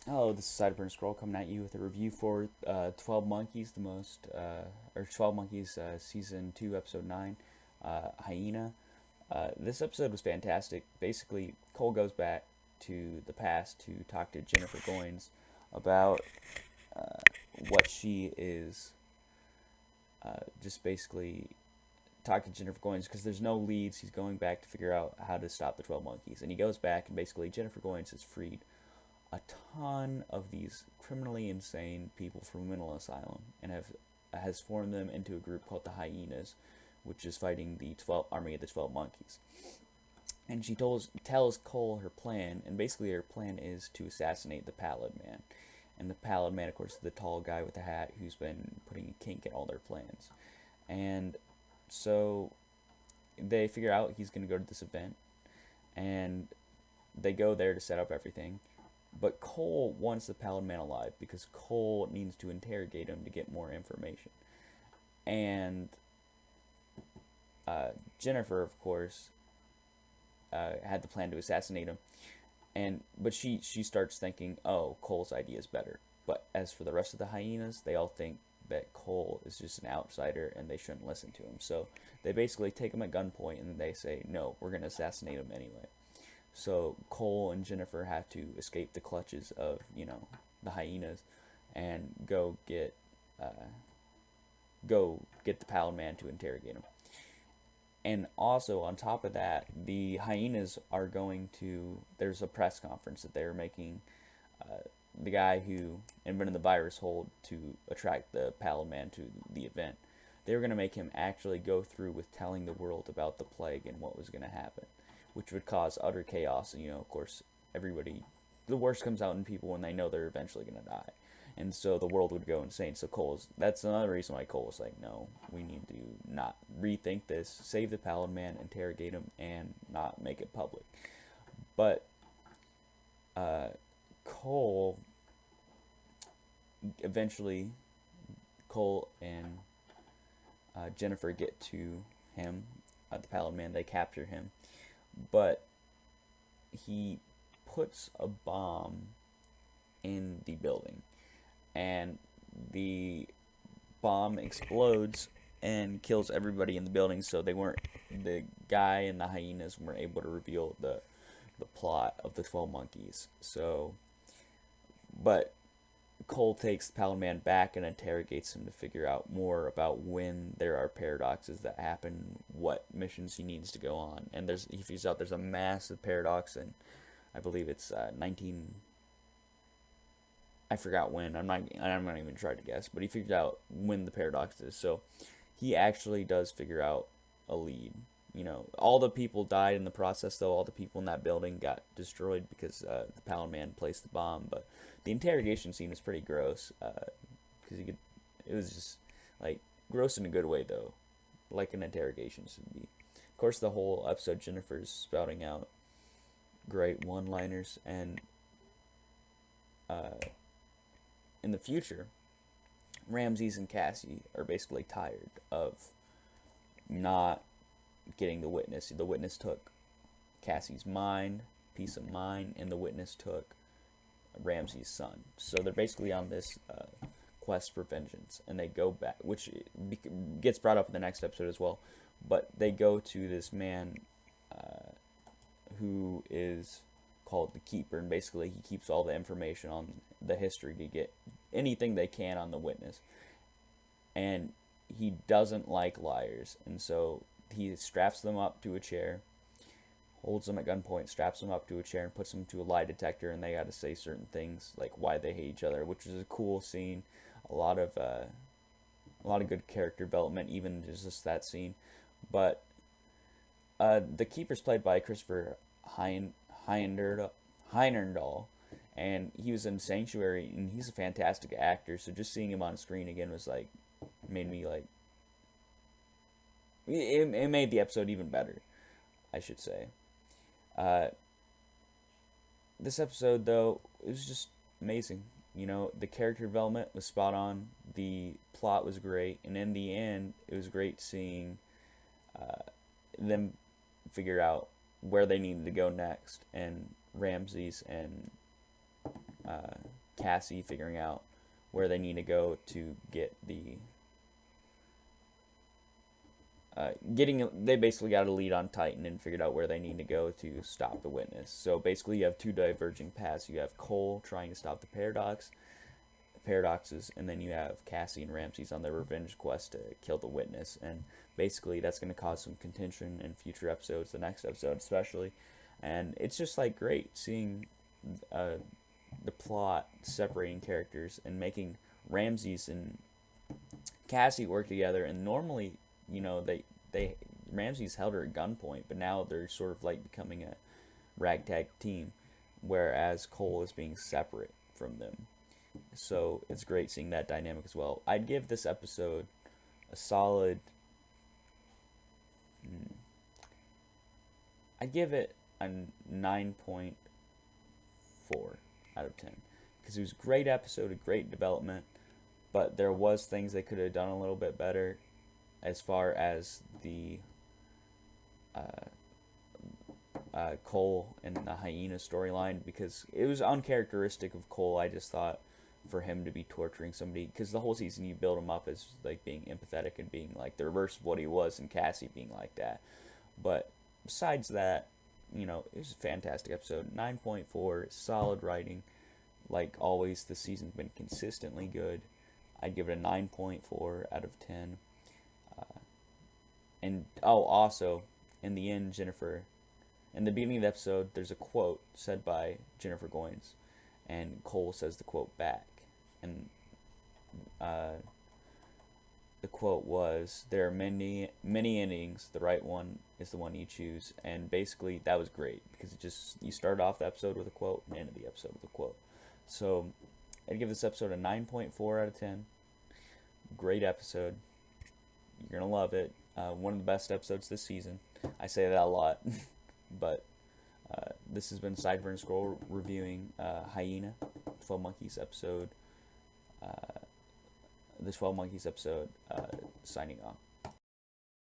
Hello, this is Sideburn Scroll coming at you with a review for 12 Monkeys, or 12 Monkeys Season 2, Episode 9, Hyena. This episode was fantastic. Basically, Cole goes back to the past to talk to Jennifer Goines about what she is, just basically talk to Jennifer Goines because there's no leads. He's going back to figure out how to stop the 12 Monkeys. And he goes back, and basically, Jennifer Goines has freed a ton of these criminally insane people from a mental asylum and has formed them into a group called the Hyenas, which is fighting the 12 army of the 12 monkeys. And she tells Cole her plan, and basically her plan is to assassinate the Pallid Man. And the Pallid Man, of course, is the tall guy with the hat who's been putting a kink in all their plans. And so they figure out he's going to go to this event, and they go there to set up everything. But Cole wants the Pallid Man alive because Cole needs to interrogate him to get more information. And Jennifer, of course, had the plan to assassinate him. But she starts thinking, oh, Cole's idea is better. But as for the rest of the hyenas, they all think that Cole is just an outsider and they shouldn't listen to him. So they basically take him at gunpoint and they say, no, we're going to assassinate him anyway. So Cole and Jennifer have to escape the clutches of, the hyenas and go get the Pallid Man to interrogate him. And also on top of that, the hyenas are going to. There's a press conference that they're making. The guy who invented the virus hold to attract the Pallid Man to the event. They were going to make him actually go through with telling the world about the plague and what was going to happen, which would cause utter chaos. And, of course, the worst comes out in people when they know they're eventually going to die. And so the world would go insane. So that's another reason why Cole was like, no, we need to not rethink this, save the Pallid Man, interrogate him, and not make it public. But Cole, eventually, Cole and Jennifer get to him, the Pallid Man. They capture him, but he puts a bomb in the building, and the bomb explodes and kills everybody in the building. So the guy and the hyenas weren't able to reveal the plot of the 12 monkeys. So, but Cole takes the Pallid Man back and interrogates him to figure out more about when there are paradoxes that happen, what missions he needs to go on, and he figures out there's a massive paradox, and I believe it's 19. I forgot when. I'm not even trying to guess, but he figured out when the paradox is. So he actually does figure out a lead. All the people died in the process, though. All the people in that building got destroyed because the Pallid Man placed the bomb. But the interrogation scene is pretty gross because it was just like gross in a good way, though, like an interrogation should be. Of course, the whole episode, Jennifer's spouting out great one-liners, and in the future, Ramses and Cassie are basically tired of not getting the witness. The witness took Cassie's mind, peace of mind, and the witness took Ramses' son. So they're basically on this quest for vengeance, and they go back, which gets brought up in the next episode as well. But they go to this man who is called the Keeper, and basically he keeps all the information on the history to get anything they can on the witness. And he doesn't like liars, and so he straps them up to a chair, holds them at gunpoint, straps them up to a chair, and puts them to a lie detector, and they got to say certain things like why they hate each other, which is a cool scene. A lot of good character development, even just that scene. But the Keeper's played by Christopher Heyerdahl, and he was in Sanctuary, and he's a fantastic actor. So just seeing him on screen again was like made me like it made the episode even better, I should say. Uh, this episode though, it was just amazing. The character development was spot on. The plot was great, and in the end, it was great seeing them figure out where they needed to go next, and Ramses and Cassie figuring out where they need to go to get the they basically got a lead on Titan and figured out where they need to go to stop the witness. So basically you have two diverging paths. You have Cole trying to stop the paradoxes, and then you have Cassie and Ramses on their revenge quest to kill the witness. And basically that's going to cause some contention in future episodes, the next episode especially. And it's just like great seeing the plot separating characters and making Ramses and Cassie work together. And normally, you know, they Ramses held her at gunpoint, but now they're sort of like becoming a ragtag team, whereas Cole is being separate from them. So it's great seeing that dynamic as well. I'd give this episode a solid. I'd give it a 9.4 out of 10 because it was a great episode, a great development, but there was things they could have done a little bit better as far as the Cole and the Hyena storyline, because it was uncharacteristic of Cole. I just thought for him to be torturing somebody, because the whole season you build him up as like being empathetic and being like the reverse of what he was, and Cassie being like that. But besides that, you know, it was a fantastic episode. 9.4, solid writing. Like always, the season's been consistently good. I'd give it a 9.4 out of 10. And also, in the end, in the beginning of the episode, there's a quote said by Jennifer Goines, and Cole says the quote back. And the quote was, "There are many endings. The right one is the one you choose." And basically, that was great because you start off the episode with a quote and end the episode with a quote. So, I'd give this episode a 9.4 out of 10. Great episode. You're gonna love it. One of the best episodes this season. I say that a lot, but this has been Cypher and Scroll reviewing Hyena, 12 Monkeys episode. The 12 Monkeys episode. Signing off.